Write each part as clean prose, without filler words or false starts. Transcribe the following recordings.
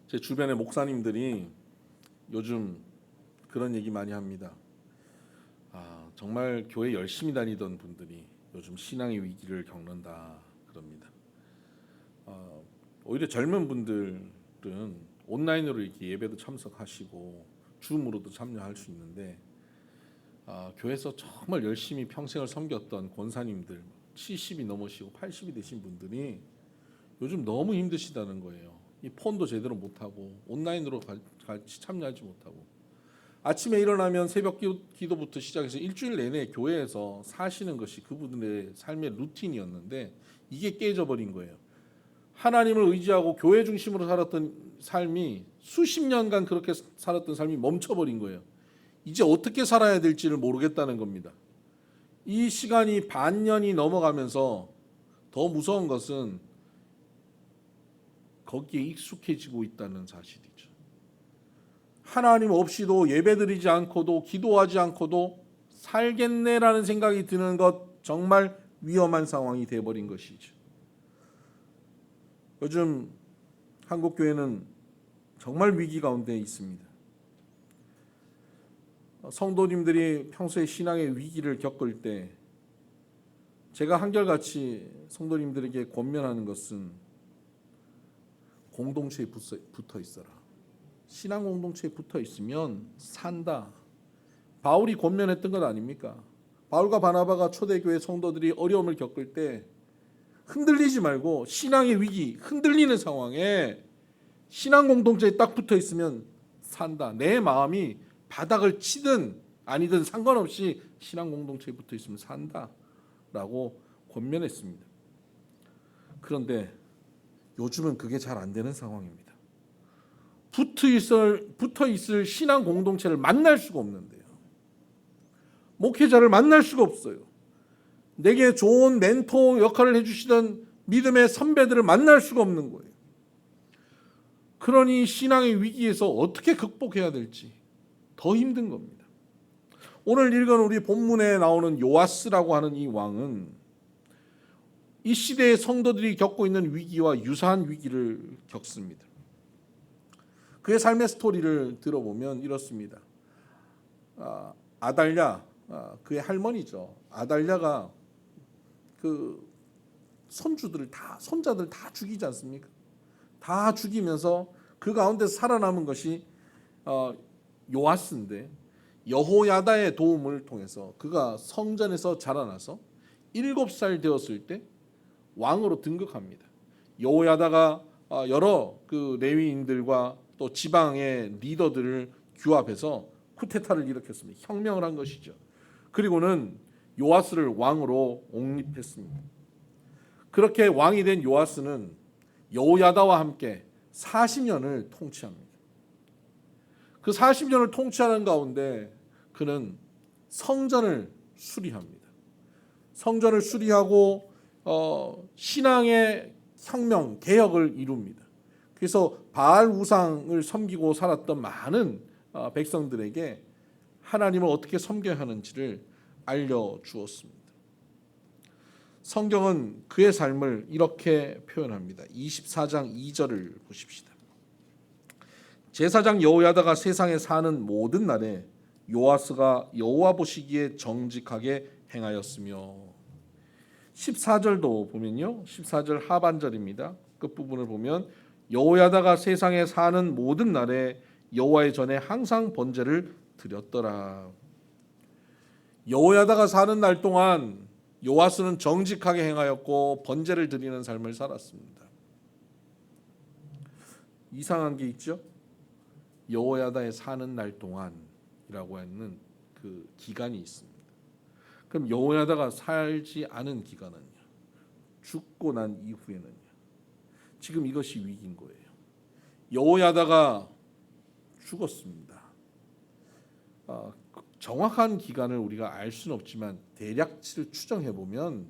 제 주변의 목사님들이 요즘 그런 얘기 많이 합니다. 정말 교회 열심히 다니던 분들이 요즘 신앙의 위기를 겪는다 그럽니다. 오히려 젊은 분들은 온라인으로 이렇게 예배도 참석하시고 줌으로도 참여할 수 있는데 교회에서 정말 열심히 평생을 섬겼던 권사님들 70이 넘으시고 80이 되신 분들이 요즘 너무 힘드시다는 거예요. 이 폰도 제대로 못하고 온라인으로 같이 참여하지 못하고 아침에 일어나면 새벽 기도부터 시작해서 일주일 내내 교회에서 사시는 것이 그분들의 삶의 루틴이었는데 이게 깨져버린 거예요. 하나님을 의지하고 교회 중심으로 살았던 삶이 수십 년간 그렇게 살았던 삶이 멈춰버린 거예요. 이제 어떻게 살아야 될지를 모르겠다는 겁니다. 이 시간이 반년이 넘어가면서 더 무서운 것은 거기에 익숙해지고 있다는 사실이죠. 하나님 없이도 예배드리지 않고도 기도하지 않고도 살겠네라는 생각이 드는 것 정말 위험한 상황이 되어버린 것이죠. 요즘 한국 교회는 정말 위기 가운데 있습니다. 성도님들이 평소에 신앙의 위기를 겪을 때 제가 한결같이 성도님들에게 권면하는 것은 공동체에 붙어 있어라. 신앙 공동체에 붙어 있으면 산다. 바울이 권면했던 것 아닙니까? 바울과 바나바가 초대교회 성도들이 어려움을 겪을 때 흔들리지 말고 신앙의 위기, 흔들리는 상황에 신앙 공동체에 딱 붙어 있으면 산다. 내 마음이 바닥을 치든 아니든 상관없이 신앙 공동체에 붙어 있으면 산다라고 권면했습니다. 그런데 요즘은 그게 잘 안 되는 상황입니다. 붙어 있을 신앙 공동체를 만날 수가 없는데요. 목회자를 만날 수가 없어요. 내게 좋은 멘토 역할을 해주시던 믿음의 선배들을 만날 수가 없는 거예요. 그러니 신앙의 위기에서 어떻게 극복해야 될지 더 힘든 겁니다. 오늘 읽은 우리 본문에 나오는 요아스라고 하는 이 왕은 이 시대의 성도들이 겪고 있는 위기와 유사한 위기를 겪습니다. 그의 삶의 스토리를 들어보면 이렇습니다. 아달랴, 그의 할머니죠. 아달랴가 그 손자들 다 죽이지 않습니까? 다 죽이면서 그 가운데 살아남은 것이 요아스인데 여호야다의 도움을 통해서 그가 성전에서 자라나서 7살 되었을 때 왕으로 등극합니다. 여호야다가 여러 그 레위인들과 또 지방의 리더들을 규합해서 쿠데타를 일으켰습니다. 혁명을 한 것이죠. 그리고는 요아스를 왕으로 옹립했습니다. 그렇게 왕이 된 요아스는 여호야다와 함께 40년을 통치합니다. 그 40년을 통치하는 가운데 그는 성전을 수리합니다. 성전을 수리하고 신앙의 혁명, 개혁을 이룹니다. 그래서 바알 우상을 섬기고 살았던 많은 백성들에게 하나님을 어떻게 섬겨야 하는지를 알려주었습니다. 성경은 그의 삶을 이렇게 표현합니다. 24장 2절을 보십시다. 제사장 여호야다가 세상에 사는 모든 날에 요아스가 여호와 보시기에 정직하게 행하였으며 14절도 보면요. 14절 하반절입니다. 끝부분을 보면 여호야다가 세상에 사는 모든 날에 여호와의 전에 항상 번제를 드렸더라. 여호야다가 사는 날 동안 요아스는 정직하게 행하였고 번제를 드리는 삶을 살았습니다. 이상한 게 있죠. 여호야다에 사는 날 동안이라고 하는 그 기간이 있습니다. 그럼 여호야다가 살지 않은 기간은요? 죽고 난 이후에는요? 지금 이것이 위기인 거예요. 여호야다가 죽었습니다. 정확한 기간을 우리가 알 수는 없지만 대략치를 추정해 보면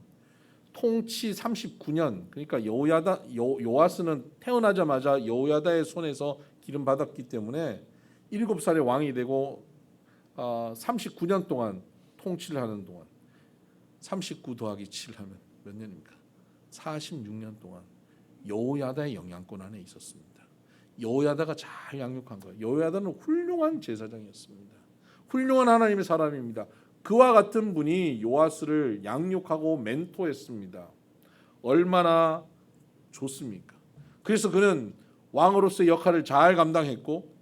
통치 39년, 그러니까 요아스는 태어나자마자 여호야다의 손에서 기름 받았기 때문에 7살의 왕이 되고 39년 동안 통치를 하는 동안 39 더하기 7 하면 몇 년입니까? 46년 동안 여호야다의 영향권 안에 있었습니다. 여호야다가 잘 양육한 거예요. 여호야다는 훌륭한 제사장이었습니다. 훌륭한 하나님의 사람입니다. 그와 같은 분이 요아스를 양육하고 멘토했습니다. 얼마나 좋습니까? 그래서 그는 왕으로서의 역할을 잘 감당했고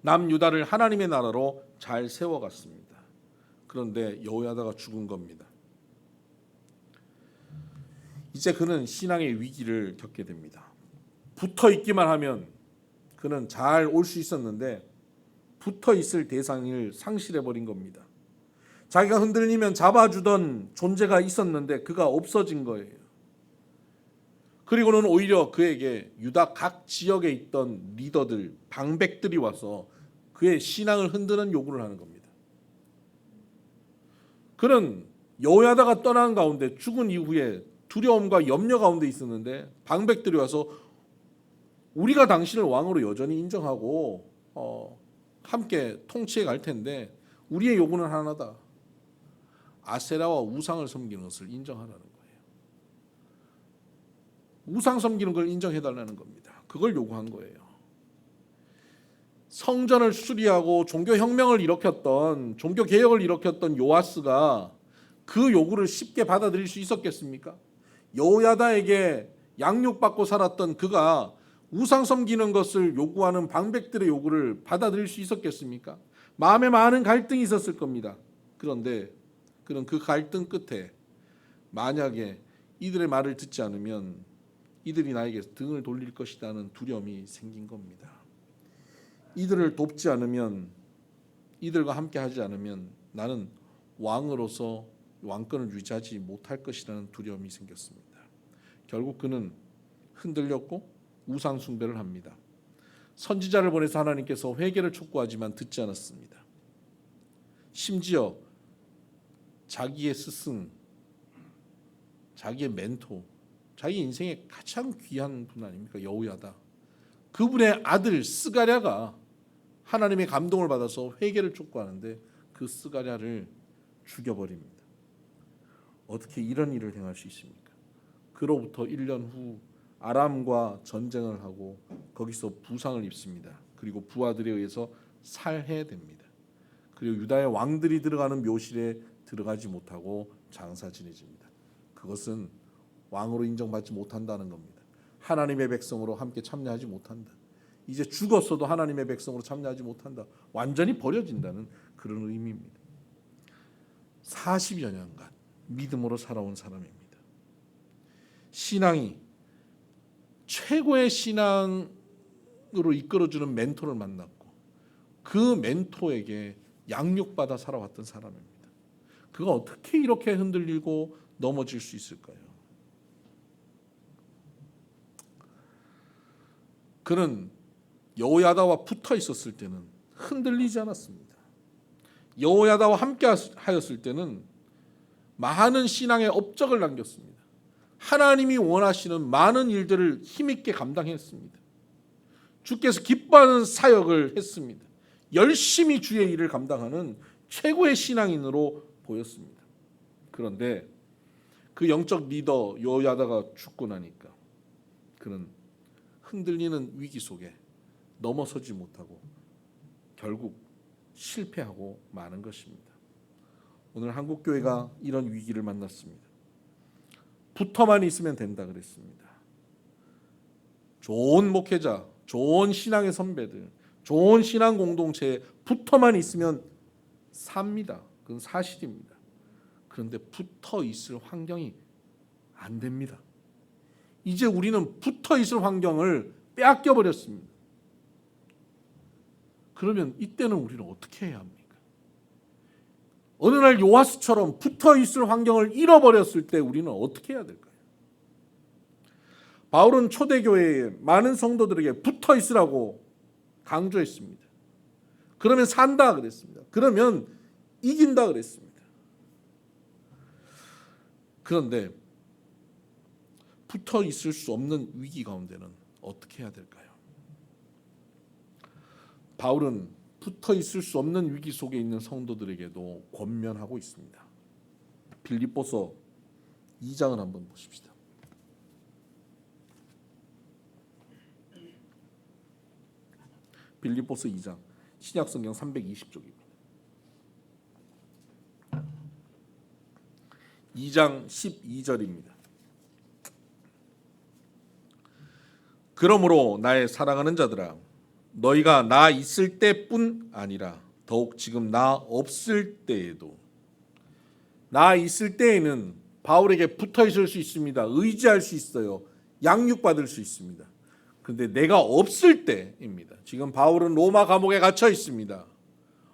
남유다를 하나님의 나라로 잘 세워갔습니다. 그런데 여호야다가 죽은 겁니다. 이제 그는 신앙의 위기를 겪게 됩니다. 붙어 있기만 하면 그는 잘 올 수 있었는데 붙어 있을 대상을 상실해 버린 겁니다. 자기가 흔들리면 잡아주던 존재가 있었는데 그가 없어진 거예요. 그리고는 오히려 그에게 유다 각 지역에 있던 리더들, 방백들이 와서 그의 신앙을 흔드는 요구를 하는 겁니다. 그는 여호야다가 떠난 가운데 죽은 이후에 두려움과 염려 가운데 있었는데 방백들이 와서 우리가 당신을 왕으로 여전히 인정하고 함께 통치해 갈 텐데 우리의 요구는 하나다. 아세라와 우상을 섬기는 것을 인정하라는 거예요. 우상 섬기는 걸 인정해달라는 겁니다. 그걸 요구한 거예요. 성전을 수리하고 종교혁명을 일으켰던, 종교개혁을 일으켰던 요아스가 그 요구를 쉽게 받아들일 수 있었겠습니까? 여호야다에게 양육받고 살았던 그가 우상 섬기는 것을 요구하는 방백들의 요구를 받아들일 수 있었겠습니까? 마음에 많은 갈등이 있었을 겁니다. 그런데 그는 그 갈등 끝에 만약에 이들의 말을 듣지 않으면 이들이 나에게 등을 돌릴 것이라는 두려움이 생긴 겁니다. 이들을 돕지 않으면, 이들과 함께 하지 않으면 나는 왕으로서 왕권을 유지하지 못할 것이라는 두려움이 생겼습니다. 결국 그는 흔들렸고 우상 숭배를 합니다. 선지자를 보내서 하나님께서 회개를 촉구하지만 듣지 않았습니다. 심지어 자기의 스승, 자기의 멘토, 자기 인생에 가장 귀한 분 아닙니까? 여호야다. 그분의 아들 스가랴가 하나님의 감동을 받아서 회개를 촉구하는데 그 스가랴를 죽여버립니다. 어떻게 이런 일을 행할 수 있습니까? 그로부터 1년 후 아람과 전쟁을 하고 거기서 부상을 입습니다. 그리고 부하들에 의해서 살해됩니다. 그리고 유다의 왕들이 들어가는 묘실에 들어가지 못하고 장사 지내집니다. 그것은 왕으로 인정받지 못한다는 겁니다. 하나님의 백성으로 함께 참여하지 못한다. 이제 죽었어도 하나님의 백성으로 참여하지 못한다. 완전히 버려진다는 그런 의미입니다. 40여 년간 믿음으로 살아온 사람입니다. 신앙이 최고의 신앙으로 이끌어주는 멘토를 만났고 그 멘토에게 양육받아 살아왔던 사람입니다. 그가 어떻게 이렇게 흔들리고 넘어질 수 있을까요? 그는 여호야다와 붙어 있었을 때는 흔들리지 않았습니다. 여호야다와 함께 하였을 때는 많은 신앙의 업적을 남겼습니다. 하나님이 원하시는 많은 일들을 힘있게 감당했습니다. 주께서 기뻐하는 사역을 했습니다. 열심히 주의 일을 감당하는 최고의 신앙인으로 보였습니다. 그런데 그 영적 리더 여호야다가 죽고 나니까 그는 흔들리는 위기 속에 넘어서지 못하고 결국 실패하고 마는 것입니다. 오늘 한국교회가 이런 위기를 만났습니다. 붙어만 있으면 된다 그랬습니다. 좋은 목회자, 좋은 신앙의 선배들, 좋은 신앙 공동체에 붙어만 있으면 삽니다. 그건 사실입니다. 그런데 붙어 있을 환경이 안 됩니다. 이제 우리는 붙어 있을 환경을 빼앗겨 버렸습니다. 그러면 이때는 우리는 어떻게 해야 합니까? 어느 날 요아스처럼 붙어 있을 환경을 잃어버렸을 때 우리는 어떻게 해야 될까요? 바울은 초대교회에 많은 성도들에게 붙어 있으라고 강조했습니다. 그러면 산다 그랬습니다. 그러면 이긴다 그랬습니다. 그런데 붙어 있을 수 없는 위기 가운데는 어떻게 해야 될까요? 바울은 붙어 있을 수 없는 위기 속에 있는 성도들에게도 권면하고 있습니다. 빌립보서 2장을 한번 보십시다. 빌립보서 2장, 신약성경 320쪽입니다. 2장 12절입니다. 그러므로 나의 사랑하는 자들아, 너희가 나 있을 때뿐 아니라 더욱 지금 나 없을 때에도. 나 있을 때에는 바울에게 붙어 있을 수 있습니다. 의지할 수 있어요. 양육받을 수 있습니다. 그런데 내가 없을 때입니다. 지금 바울은 로마 감옥에 갇혀 있습니다.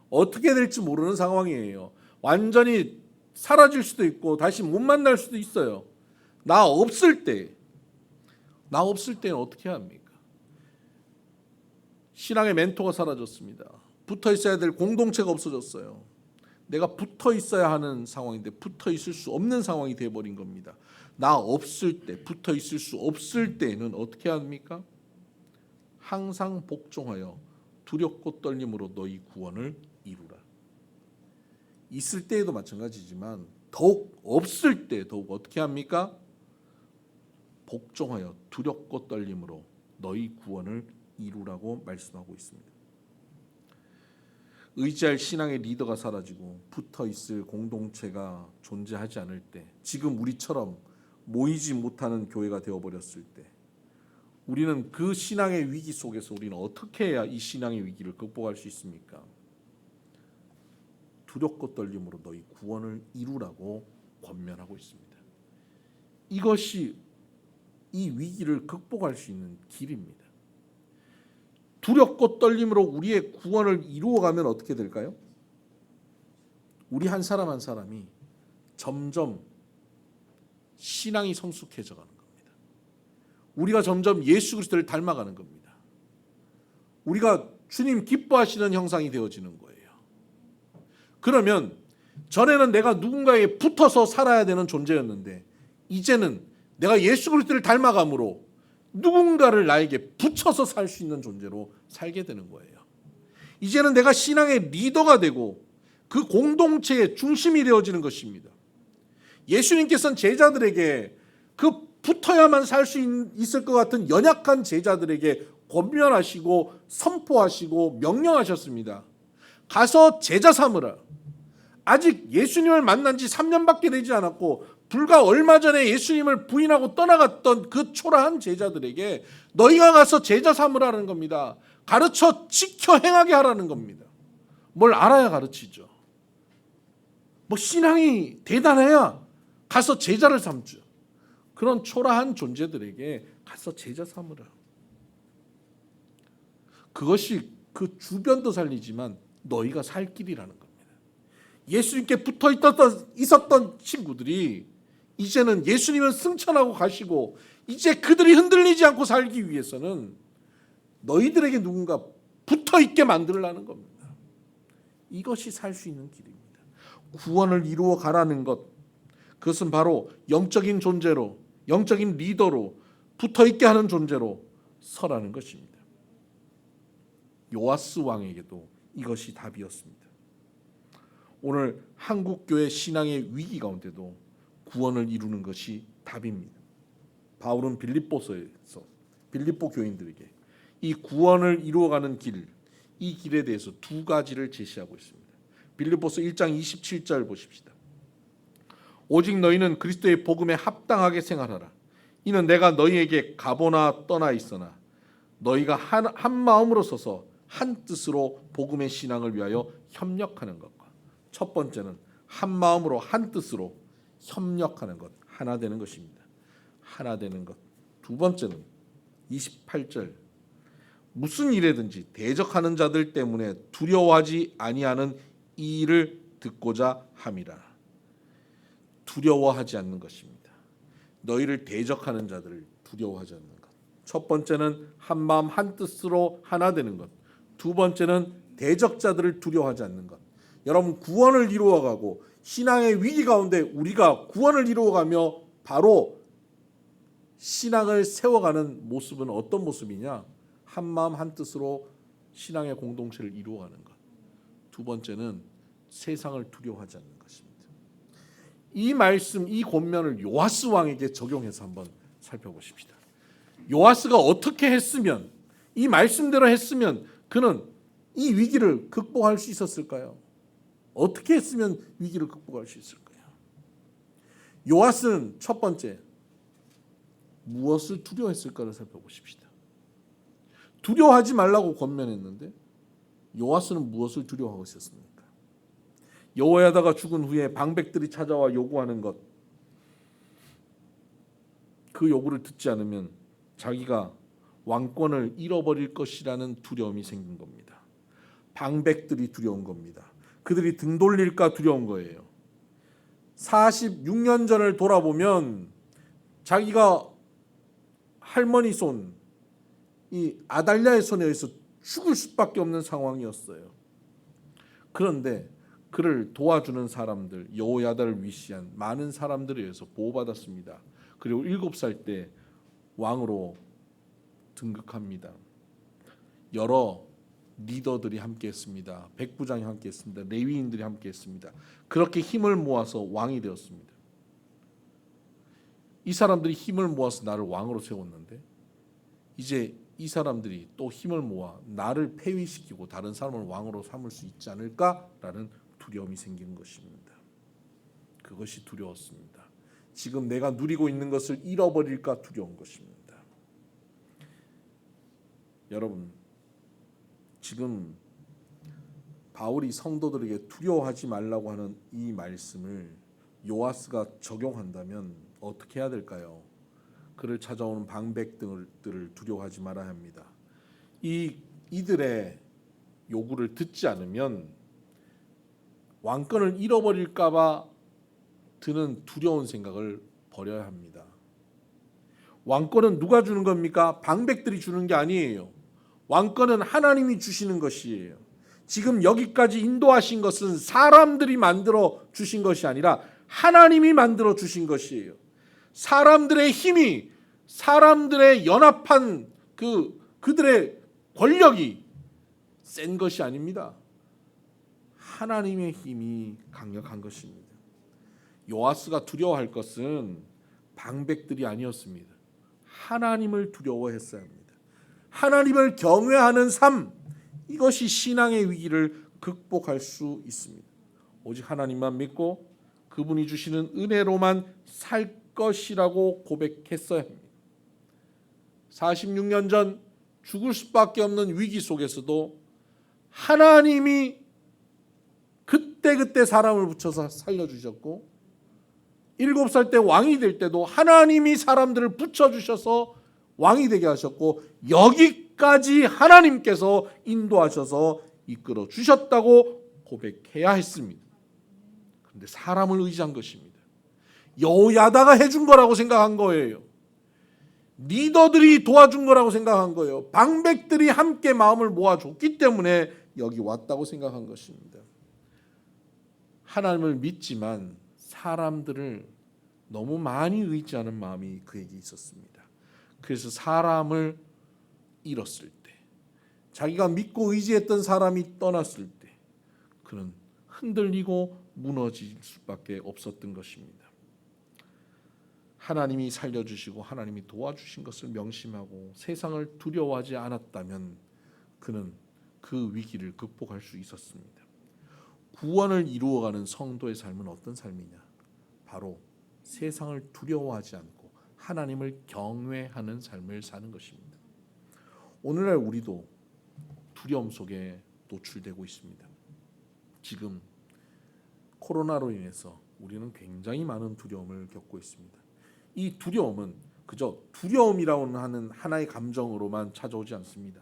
어떻게 될지 모르는 상황이에요. 완전히 사라질 수도 있고 다시 못 만날 수도 있어요. 나 없을 때는 어떻게 합니까? 신앙의 멘토가 사라졌습니다. 붙어 있어야 될 공동체가 없어졌어요. 내가 붙어 있어야 하는 상황인데 붙어 있을 수 없는 상황이 되어버린 겁니다. 나 없을 때, 붙어 있을 수 없을 때는 어떻게 합니까? 항상 복종하여 두렵고 떨림으로 너희 구원을 이루라. 있을 때에도 마찬가지지만 더욱 없을 때 더욱 어떻게 합니까? 복종하여 두렵고 떨림으로 너희 구원을 이루라고 말씀하고 있습니다. 의지할 신앙의 리더가 사라지고 붙어 있을 공동체가 존재하지 않을 때, 지금 우리처럼 모이지 못하는 교회가 되어버렸을 때, 우리는 그 신앙의 위기 속에서 우리는 어떻게 해야 이 신앙의 위기를 극복할 수 있습니까? 두렵고 떨림으로 너희 구원을 이루라고 권면하고 있습니다. 이것이 이 위기를 극복할 수 있는 길입니다. 두렵고 떨림으로 우리의 구원을 이루어가면 어떻게 될까요? 우리 한 사람 한 사람이 점점 신앙이 성숙해져 가는 겁니다. 우리가 점점 예수 그리스도를 닮아가는 겁니다. 우리가 주님 기뻐하시는 형상이 되어지는 거예요. 그러면 전에는 내가 누군가에 붙어서 살아야 되는 존재였는데 이제는 내가 예수 그리스도를 닮아감으로 누군가를 나에게 붙여서 살 수 있는 존재로 살게 되는 거예요. 이제는 내가 신앙의 리더가 되고 그 공동체의 중심이 되어지는 것입니다. 예수님께서는 제자들에게 그 붙어야만 살 수 있을 것 같은 연약한 제자들에게 권면하시고 선포하시고 명령하셨습니다. 가서 제자 삼으라. 아직 예수님을 만난 지 3년밖에 되지 않았고 불과 얼마 전에 예수님을 부인하고 떠나갔던 그 초라한 제자들에게 너희가 가서 제자 삼으라는 겁니다. 가르쳐 지켜 행하게 하라는 겁니다. 뭘 알아야 가르치죠. 뭐 신앙이 대단해야 가서 제자를 삼죠. 그런 초라한 존재들에게 가서 제자 삼으라. 그것이 그 주변도 살리지만 너희가 살 길이라는 겁니다. 예수님께 붙어 있었던 친구들이 이제는 예수님은 승천하고 가시고 이제 그들이 흔들리지 않고 살기 위해서는 너희들에게 누군가 붙어 있게 만들라는 겁니다. 이것이 살 수 있는 길입니다. 구원을 이루어 가라는 것, 그것은 바로 영적인 존재로, 영적인 리더로 붙어 있게 하는 존재로 서라는 것입니다. 요아스 왕에게도 이것이 답이었습니다. 오늘 한국교회 신앙의 위기 가운데도 구원을 이루는 것이 답입니다. 바울은 빌립보서에서 빌립보 교인들에게 이 구원을 이루어가는 길, 이 길에 대해서 두 가지를 제시하고 있습니다. 빌립보서 1장 27절 보십시다. 오직 너희는 그리스도의 복음에 합당하게 생활하라. 이는 내가 너희에게 가보나 떠나 있으나 너희가 한 마음으로 서서 한 뜻으로 복음의 신앙을 위하여 협력하는 것과, 첫 번째는 한 마음으로 한 뜻으로 협력하는 것, 하나 되는 것입니다. 하나 되는 것. 두 번째는 28절, 무슨 일에든지 대적하는 자들 때문에 두려워하지 아니하는 이 일을 듣고자 함이라. 두려워하지 않는 것입니다. 너희를 대적하는 자들을 두려워하지 않는 것. 첫 번째는 한 마음 한 뜻으로 하나 되는 것. 두 번째는 대적자들을 두려워하지 않는 것. 여러분, 구원을 이루어가고 신앙의 위기 가운데 우리가 구원을 이루어가며 바로 신앙을 세워가는 모습은 어떤 모습이냐? 한 마음 한 뜻으로 신앙의 공동체를 이루어가는 것. 두 번째는 세상을 두려워하지 않는 것입니다. 이 말씀, 이 권면을 요아스 왕에게 적용해서 한번 살펴보십시다. 요아스가 어떻게 했으면, 이 말씀대로 했으면 그는 이 위기를 극복할 수 있었을까요? 어떻게 했으면 위기를 극복할 수 있을까요? 요아스는 첫 번째 무엇을 두려워했을까를 살펴보십시다. 두려워하지 말라고 권면했는데 요아스는 무엇을 두려워하고 있었습니까? 여호야다가 죽은 후에 방백들이 찾아와 요구하는 것, 그 요구를 듣지 않으면 자기가 왕권을 잃어버릴 것이라는 두려움이 생긴 겁니다. 방백들이 두려운 겁니다. 그들이 등 돌릴까 두려운 거예요. 46년 전을 돌아보면 자기가 할머니 손, 이 아달랴의 손에 의해서 죽을 수밖에 없는 상황이었어요. 그런데 그를 도와주는 사람들, 여호야다를 위시한 많은 사람들에 의해서 보호받았습니다. 그리고 7살 때 왕으로 등극합니다. 여러 리더들이 함께했습니다. 백부장이 함께했습니다. 레위인들이 함께했습니다. 그렇게 힘을 모아서 왕이 되었습니다. 이 사람들이 힘을 모아서 나를 왕으로 세웠는데 이제 이 사람들이 또 힘을 모아 나를 폐위시키고 다른 사람을 왕으로 삼을 수 있지 않을까라는 두려움이 생기는 것입니다. 그것이 두려웠습니다. 지금 내가 누리고 있는 것을 잃어버릴까 두려운 것입니다. 여러분, 지금 바울이 성도들에게 두려워하지 말라고 하는 이 말씀을 요아스가 적용한다면 어떻게 해야 될까요? 그를 찾아오는 방백들을 두려워하지 말아야 합니다. 이들의 요구를 듣지 않으면 왕권을 잃어버릴까 봐 드는 두려운 생각을 버려야 합니다. 왕권은 누가 주는 겁니까? 방백들이 주는 게 아니에요. 왕권은 하나님이 주시는 것이에요. 지금 여기까지 인도하신 것은 사람들이 만들어 주신 것이 아니라 하나님이 만들어 주신 것이에요. 사람들의 힘이, 사람들의 연합한 그들의 권력이 센 것이 아닙니다. 하나님의 힘이 강력한 것입니다. 요아스가 두려워할 것은 방백들이 아니었습니다. 하나님을 두려워했어야 합니다. 하나님을 경외하는 삶, 이것이 신앙의 위기를 극복할 수 있습니다. 오직 하나님만 믿고 그분이 주시는 은혜로만 살 것이라고 고백했어야 합니다. 46년 전 죽을 수밖에 없는 위기 속에서도 하나님이 그때 사람을 붙여서 살려주셨고 7살 때 왕이 될 때도 하나님이 사람들을 붙여주셔서 왕이 되게 하셨고 여기까지 하나님께서 인도하셔서 이끌어 주셨다고 고백해야 했습니다. 그런데 사람을 의지한 것입니다. 여호야다가 해준 거라고 생각한 거예요. 리더들이 도와준 거라고 생각한 거예요. 방백들이 함께 마음을 모아줬기 때문에 여기 왔다고 생각한 것입니다. 하나님을 믿지만 사람들을 너무 많이 의지하는 마음이 그에게 있었습니다. 그래서 사람을 잃었을 때, 자기가 믿고 의지했던 사람이 떠났을 때 그는 흔들리고 무너질 수밖에 없었던 것입니다. 하나님이 살려주시고 하나님이 도와주신 것을 명심하고 세상을 두려워하지 않았다면 그는 그 위기를 극복할 수 있었습니다. 구원을 이루어가는 성도의 삶은 어떤 삶이냐? 바로 세상을 두려워하지 않고 하나님을 경외하는 삶을 사는 것입니다. 오늘날 우리도 두려움 속에 노출되고 있습니다. 지금 코로나로 인해서 우리는 굉장히 많은 두려움을 겪고 있습니다. 이 두려움은 그저 두려움이라고 하는 하나의 감정으로만 찾아오지 않습니다.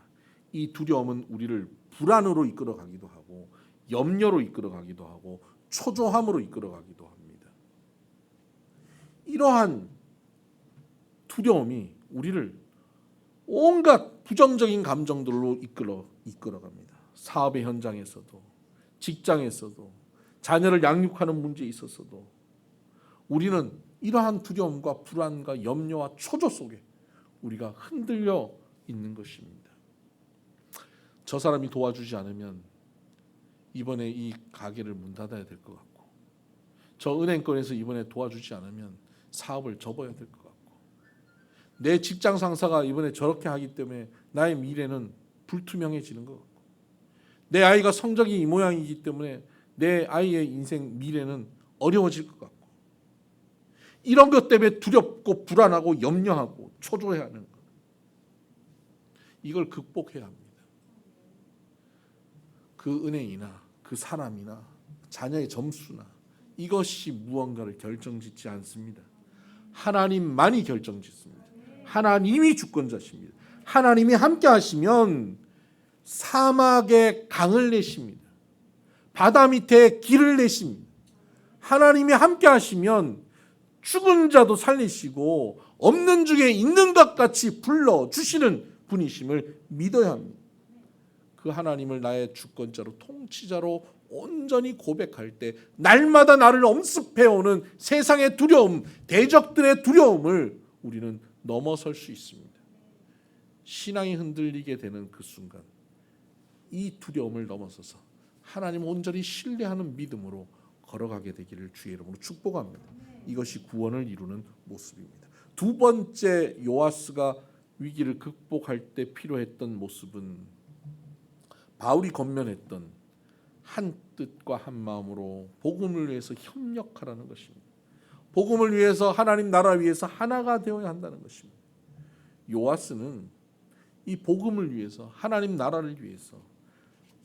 이 두려움은 우리를 불안으로 이끌어가기도 하고 염려로 이끌어가기도 하고 초조함으로 이끌어가기도 합니다. 이러한 두려움이 우리를 온갖 부정적인 감정들로 이끌어갑니다. 사업의 현장에서도, 직장에서도, 자녀를 양육하는 문제에 있어서도 우리는 이러한 두려움과 불안과 염려와 초조 속에 우리가 흔들려 있는 것입니다. 저 사람이 도와주지 않으면 이번에 이 가게를 문 닫아야 될 것 같고, 저 은행권에서 이번에 도와주지 않으면 사업을 접어야 될 것 같고, 내 직장 상사가 이번에 저렇게 하기 때문에 나의 미래는 불투명해지는 것 같고, 내 아이가 성적이 이 모양이기 때문에 내 아이의 인생 미래는 어려워질 것 같고, 이런 것 때문에 두렵고 불안하고 염려하고 초조해하는 것, 이걸 극복해야 합니다. 그 은행이나 그 사람이나 자녀의 점수나 이것이 무언가를 결정짓지 않습니다. 하나님만이 결정짓습니다. 하나님이 주권자십니다. 하나님이 함께 하시면 사막에 강을 내십니다. 바다 밑에 길을 내십니다. 하나님이 함께 하시면 죽은 자도 살리시고 없는 중에 있는 것 같이 불러주시는 분이심을 믿어야 합니다. 그 하나님을 나의 주권자로 통치자로 온전히 고백할 때 날마다 나를 엄습해오는 세상의 두려움, 대적들의 두려움을 우리는 넘어설 수 있습니다. 신앙이 흔들리게 되는 그 순간 이 두려움을 넘어서서 하나님 온전히 신뢰하는 믿음으로 걸어가게 되기를 주의 이름으로 축복합니다. 이것이 구원을 이루는 모습입니다. 두 번째, 요아스가 위기를 극복할 때 필요했던 모습은 바울이 권면했던 한 뜻과 한 마음으로 복음을 위해서 협력하라는 것입니다. 복음을 위해서, 하나님 나라 위해서 하나가 되어야 한다는 것입니다. 요아스는 이 복음을 위해서, 하나님 나라를 위해서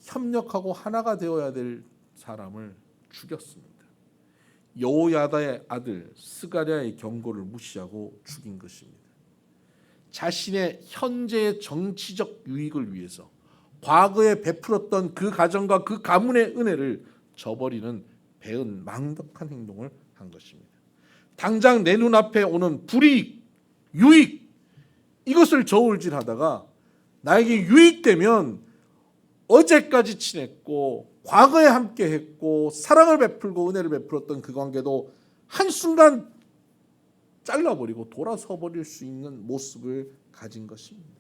협력하고 하나가 되어야 될 사람을 죽였습니다. 여호야다의 아들 스가랴의 경고를 무시하고 죽인 것입니다. 자신의 현재의 정치적 유익을 위해서 과거에 베풀었던 그 가정과 그 가문의 은혜를 저버리는 배은 망덕한 행동을 한 것입니다. 당장 내 눈앞에 오는 불이익, 유익, 이것을 저울질하다가 나에게 유익되면 어제까지 친했고 과거에 함께했고 사랑을 베풀고 은혜를 베풀었던 그 관계도 한순간 잘라버리고 돌아서 버릴 수 있는 모습을 가진 것입니다.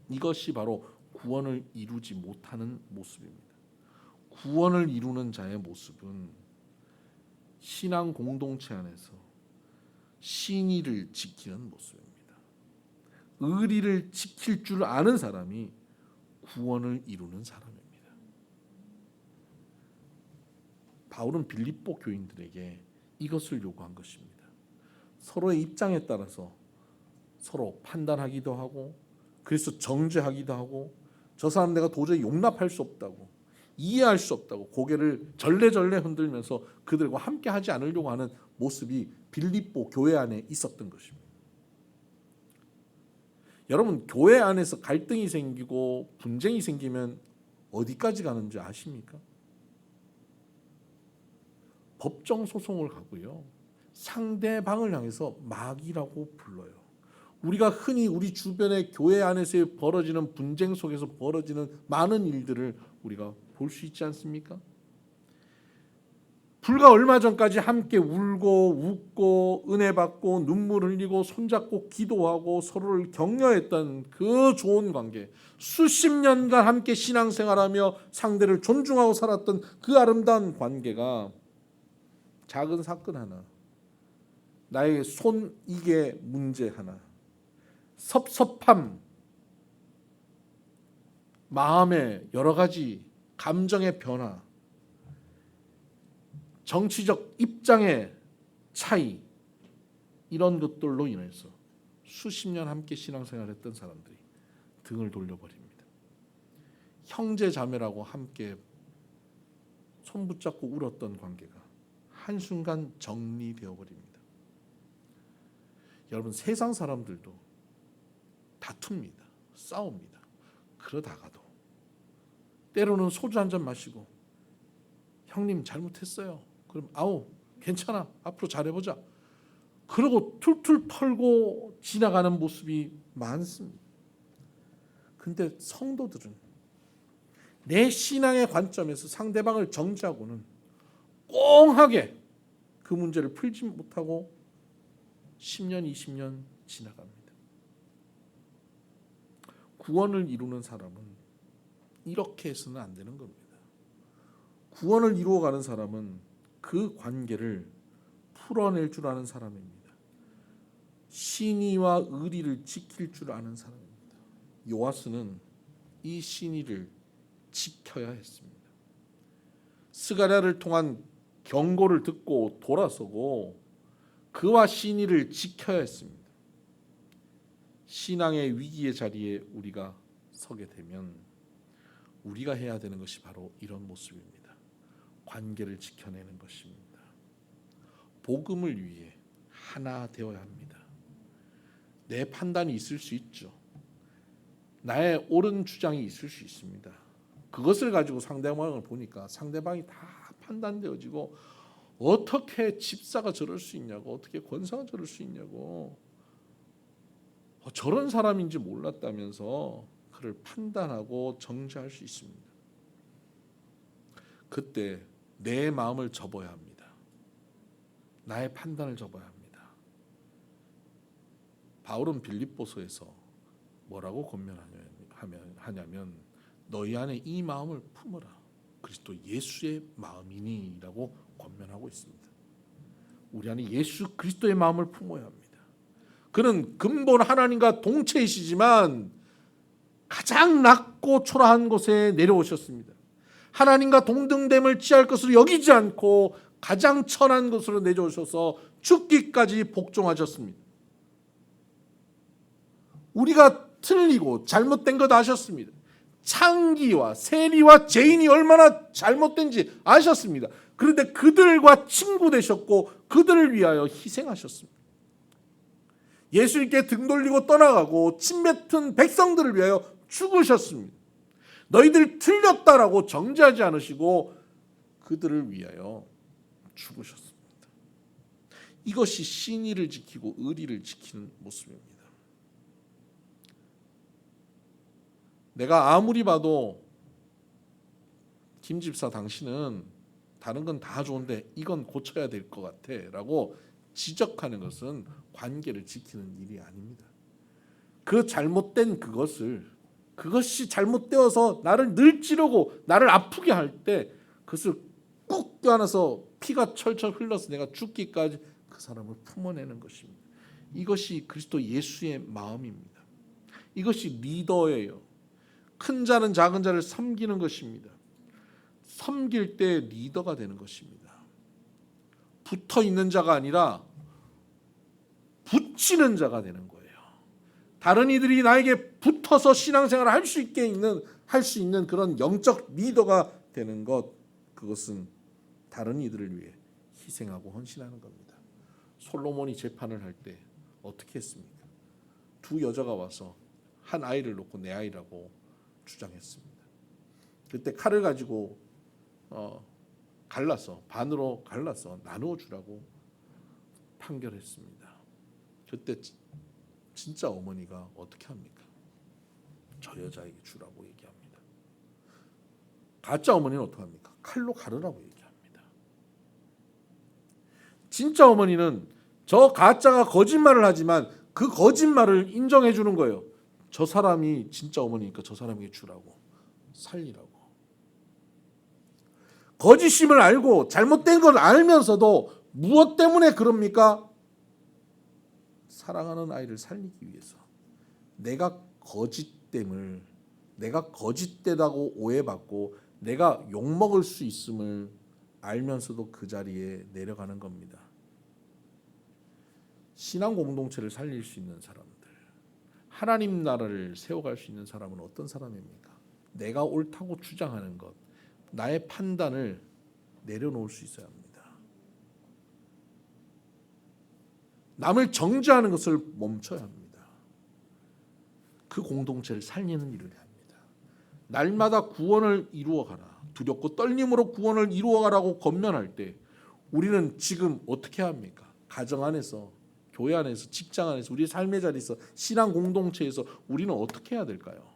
이것이 바로 구원을 이루지 못하는 모습입니다. 구원을 이루는 자의 모습은 신앙 공동체 안에서 신의를 지키는 모습입니다. 의리를 지킬 줄 아는 사람이 구원을 이루는 사람입니다. 바울은 빌립보 교인들에게 이것을 요구한 것입니다. 서로의 입장에 따라서 서로 판단하기도 하고, 그래서 정죄하기도 하고, 저 사람 내가 도저히 용납할 수 없다고, 이해할 수 없다고 고개를 절레절레 흔들면서 그들과 함께 하지 않으려고 하는 모습이 빌립보 교회 안에 있었던 것입니다. 여러분, 교회 안에서 갈등이 생기고 분쟁이 생기면 어디까지 가는지 아십니까? 법정 소송을 가고요, 상대방을 향해서 마귀라고 불러요. 우리가 흔히 우리 주변의 교회 안에서 벌어지는 분쟁 속에서 벌어지는 많은 일들을 우리가 볼 수 있지 않습니까? 불과 얼마 전까지 함께 울고 웃고 은혜 받고 눈물 흘리고 손잡고 기도하고 서로를 격려했던 그 좋은 관계, 수십 년간 함께 신앙생활하며 상대를 존중하고 살았던 그 아름다운 관계가 작은 사건 하나, 나의 손익의 문제 하나, 섭섭함, 마음의 여러 가지 감정의 변화, 정치적 입장의 차이, 이런 것들로 인해서 수십 년 함께 신앙생활했던 사람들이 등을 돌려버립니다. 형제 자매라고 함께 손 붙잡고 울었던 관계가 한순간 정리되어 버립니다. 여러분, 세상 사람들도 다툽니다. 싸웁니다. 그러다가도 때로는 소주 한 잔 마시고 형님 잘못했어요. 그럼 아우 괜찮아, 앞으로 잘해보자, 그러고 툴툴 털고 지나가는 모습이 많습니다. 근데 성도들은 내 신앙의 관점에서 상대방을 정죄하고는 꽁하게 그 문제를 풀지 못하고 10년, 20년 지나갑니다. 구원을 이루는 사람은 이렇게 해서는 안 되는 겁니다. 구원을 이루어가는 사람은 그 관계를 풀어낼 줄 아는 사람입니다. 신의와 의리를 지킬 줄 아는 사람입니다. 요아스는 이 신의를 지켜야 했습니다. 스가랴를 통한 경고를 듣고 돌아서고 그와 신의를 지켜야 했습니다. 신앙의 위기의 자리에 우리가 서게 되면 우리가 해야 되는 것이 바로 이런 모습입니다. 관계를 지켜내는 것입니다. 복음을 위해 하나 되어야 합니다. 내 판단이 있을 수 있죠. 나의 옳은 주장이 있을 수 있습니다. 그것을 가지고 상대방을 보니까 상대방이 다 판단되어지고 어떻게 집사가 저럴 수 있냐고, 어떻게 권사가 저럴 수 있냐고, 저런 사람인지 몰랐다면서 그를 판단하고 정죄할 수 있습니다. 그때 내 마음을 접어야 합니다. 나의 판단을 접어야 합니다. 바울은 빌립보서에서 뭐라고 권면하냐면 너희 안에 이 마음을 품어라. 그리스도 예수의 마음이니 라고 권면하고 있습니다. 우리 안에 예수 그리스도의 마음을 품어야 합니다. 그는 근본 하나님과 동체이시지만 가장 낮고 초라한 곳에 내려오셨습니다. 하나님과 동등됨을 취할 것으로 여기지 않고 가장 천한 곳으로 내려오셔서 죽기까지 복종하셨습니다. 우리가 틀리고 잘못된 것 아셨습니다. 창기와 세리와 죄인이 얼마나 잘못된지 아셨습니다. 그런데 그들과 친구 되셨고 그들을 위하여 희생하셨습니다. 예수님께 등 돌리고 떠나가고 침뱉은 백성들을 위하여 죽으셨습니다. 너희들 틀렸다라고 정죄하지 않으시고 그들을 위하여 죽으셨습니다. 이것이 신의를 지키고 의리를 지키는 모습입니다. 내가 아무리 봐도 김 집사 당신은 다른 건 다 좋은데 이건 고쳐야 될 것 같아 라고 지적하는 것은 관계를 지키는 일이 아닙니다. 그 잘못된 그것이 잘못되어서 나를 늘 찌르고 나를 아프게 할 때 그것을 꾹 껴안아서 피가 철철 흘러서 내가 죽기까지 그 사람을 품어내는 것입니다. 이것이 그리스도 예수의 마음입니다. 이것이 리더예요. 큰 자는 작은 자를 섬기는 것입니다. 섬길 때 리더가 되는 것입니다. 붙어 있는 자가 아니라 붙이는 자가 되는 거예요. 다른 이들이 나에게 붙어서 신앙생활을 할 수 있는 그런 영적 리더가 되는 것, 그것은 다른 이들을 위해 희생하고 헌신하는 겁니다. 솔로몬이 재판을 할 때 어떻게 했습니까? 두 여자가 와서 한 아이를 놓고 내 아이라고 주장했습니다. 그때 칼을 가지고 반으로 갈라서 나누어 주라고 판결했습니다. 그때 진짜 어머니가 어떻게 합니까? 저 여자에게 주라고 얘기합니다. 가짜 어머니는 어떻게 합니까? 칼로 가르라고 얘기합니다. 진짜 어머니는 저 가짜가 거짓말을 하지만 그 거짓말을 인정해 주는 거예요. 저 사람이 진짜 어머니니까 저 사람에게 주라고, 살리라고. 거짓임을 알고 잘못된 걸 알면서도 무엇 때문에 그럽니까? 사랑하는 아이를 살리기 위해서. 내가 거짓되다고 오해받고 내가 욕먹을 수 있음을 알면서도 그 자리에 내려가는 겁니다. 신앙 공동체를 살릴 수 있는 사람들, 하나님 나라를 세워갈 수 있는 사람은 어떤 사람입니까? 내가 옳다고 주장하는 것, 나의 판단을 내려놓을 수 있어야 합니다. 남을 정죄하는 것을 멈춰야 합니다. 그 공동체를 살리는 일을 합니다. 날마다 구원을 이루어가라, 두렵고 떨림으로 구원을 이루어가라고 권면할 때 우리는 지금 어떻게 합니까? 가정 안에서, 교회 안에서, 직장 안에서, 우리의 삶의 자리에서, 신앙 공동체에서 우리는 어떻게 해야 될까요?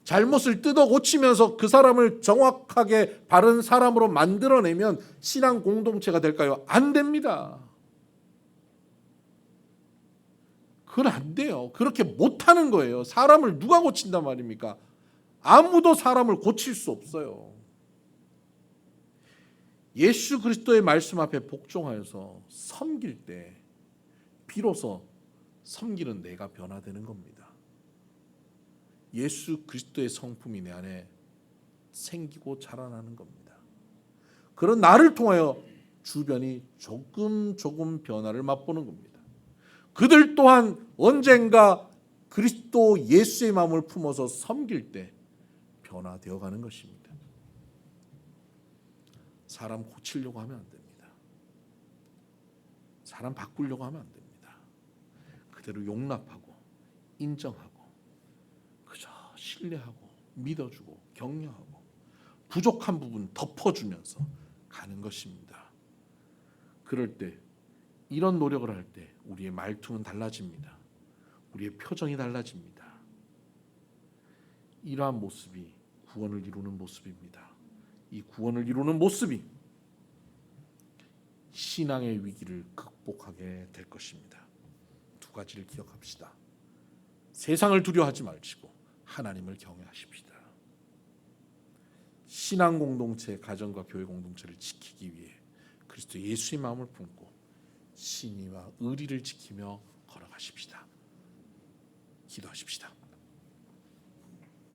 잘못을 뜯어 고치면서 그 사람을 정확하게 바른 사람으로 만들어내면 신앙 공동체가 될까요? 안 됩니다. 그건 안 돼요. 그렇게 못하는 거예요. 사람을 누가 고친단 말입니까? 아무도 사람을 고칠 수 없어요. 예수 그리스도의 말씀 앞에 복종하여서 섬길 때 비로소 섬기는 내가 변화되는 겁니다. 예수 그리스도의 성품이 내 안에 생기고 자라나는 겁니다. 그런 나를 통하여 주변이 조금 변화를 맛보는 겁니다. 그들 또한 언젠가 그리스도 예수의 마음을 품어서 섬길 때 변화되어 가는 것입니다. 사람 고치려고 하면 안 됩니다. 사람 바꾸려고 하면 안 됩니다. 그대로 용납하고 인정하고 그저 신뢰하고 믿어주고 격려하고 부족한 부분 덮어주면서 가는 것입니다. 그럴 때 이런 노력을 할 때 우리의 말투는 달라집니다. 우리의 표정이 달라집니다. 이러한 모습이 구원을 이루는 모습입니다. 이 구원을 이루는 모습이 신앙의 위기를 극복하게 될 것입니다. 두 가지를 기억합시다. 세상을 두려워하지 마시고 하나님을 경외하십시다. 신앙 공동체, 가정과 교회 공동체를 지키기 위해 그리스도 예수의 마음을 품고 신의와 의리를 지키며 걸어가십시다. 기도하십시다.